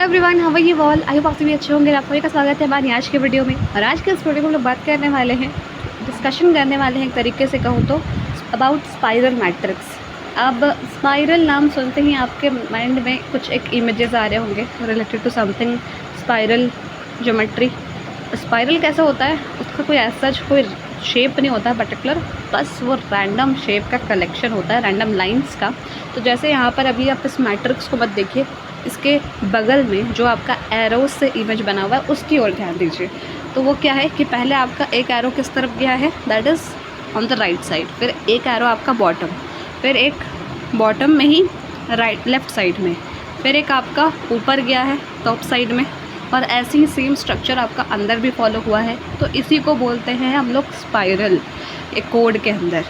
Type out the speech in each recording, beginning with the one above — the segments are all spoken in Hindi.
Everyone, how are you all? I hope आप सभी अच्छे होंगे। आप सभी का स्वागत है हमारी आज के वीडियो में। और आज के इस वीडियो में हम लोग बात करने वाले हैं, डिस्कशन करने वाले हैं एक तरीके से कहूँ तो अबाउट स्पाइरल मैट्रिक्स। अब स्पाइरल नाम सुनते ही आपके माइंड में कुछ एक इमेजेस आ रहे होंगे related to something spiral geometry. Spiral कैसा होता है, उसका कोई ऐसा कोई शेप नहीं होता है पर्टिकुलर, बस वो रैंडम शेप का कलेक्शन होता है, रैंडम लाइंस का। तो जैसे यहाँ पर अभी आप इस मैट्रिक्स को मत देखिए, इसके बगल में जो आपका एरो से इमेज बना हुआ है उसकी ओर ध्यान दीजिए। तो वो क्या है कि पहले आपका एक एरो किस तरफ गया है, that is on the right side, फिर एक एरो आपका बॉटम, फिर एक बॉटम में ही राइट लेफ़्ट साइड में, फिर एक आपका ऊपर गया है टॉप साइड में, और ऐसे ही सेम स्ट्रक्चर आपका अंदर भी फॉलो हुआ है। तो इसी को बोलते हैं हम लोग स्पाइरल। एक कोड के अंदर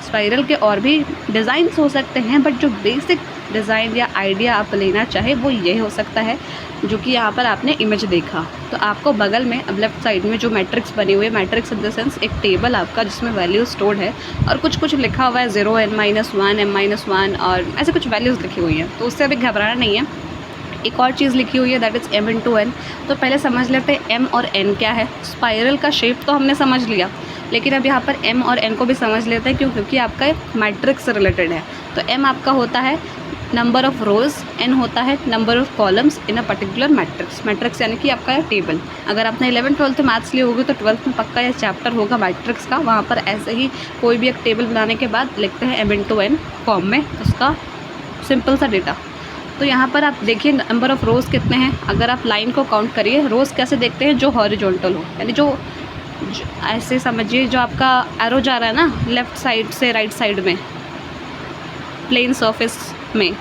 स्पाइरल के और भी डिज़ाइंस हो सकते हैं, बट जो बेसिक डिज़ाइन या आइडिया आप लेना चाहे वो ये हो सकता है जो कि यहाँ पर आपने इमेज देखा। तो आपको बगल में अब लेफ़्ट साइड में जो मैट्रिक्स बनी हुई है, मैट्रिक्स इन द सेंस एक टेबल आपका जिसमें वैल्यू स्टोर्ड है और कुछ लिखा हुआ है 0, n-1, m-1 और ऐसे कुछ वैल्यूज़ लिखी हुई हैं। तो उससे अभी घबराना नहीं है। एक और चीज़ लिखी हुई है दैट इज़ m/n। तो पहले समझ लेते हैं m और n क्या है। स्पाइरल का शेप तो हमने समझ लिया, लेकिन अब यहाँ पर m और n को भी समझ लेते हैं। क्यों? क्योंकि आपका एक मैट्रिक्स से रिलेटेड है। तो m आपका होता है नंबर ऑफ़ रोज़, n होता है number of columns in a particular matrix. Matrix यानी कि आपका टेबल। अगर आपने 11th-12th मैथ्स लिए होगी तो 12th में पक्का ये चैप्टर होगा मैट्रिक्स का। वहाँ पर ऐसे ही कोई भी एक टेबल बनाने के बाद लिखते हैं m/n फॉर्म में उसका सिंपल सा डेटा। तो यहाँ पर आप देखिए नंबर ऑफ़ रोज़ कितने हैं। अगर आप लाइन को काउंट करिए, रोज़ कैसे देखते हैं, जो हॉरिजॉन्टल हो, यानी जो ऐसे समझिए जो आपका एरो जा रहा है ना लेफ़्ट साइड से राइट साइड में प्लेन सरफेस में,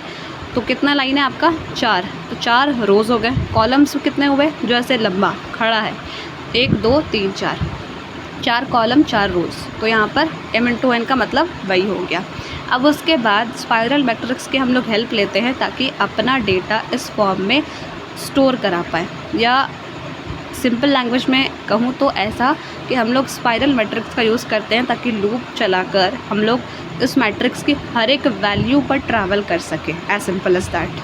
तो कितना लाइन है आपका 4। तो 4 रोज़ हो गए। कॉलम्स कितने हुए, जो ऐसे लंबा खड़ा है 1 2 3 4 कॉलम 4 रोज़। तो यहाँ पर m/n का मतलब वही हो गया। अब उसके बाद स्पाइरल मैट्रिक्स के हम लोग हेल्प लेते हैं ताकि अपना डेटा इस फॉर्म में स्टोर करा पाए, या सिंपल लैंग्वेज में कहूँ तो ऐसा कि हम लोग स्पाइरल मैट्रिक्स का यूज़ करते हैं ताकि लूप चलाकर हम लोग इस मैट्रिक्स की हर एक वैल्यू पर ट्रैवल कर सकें। As simple as that.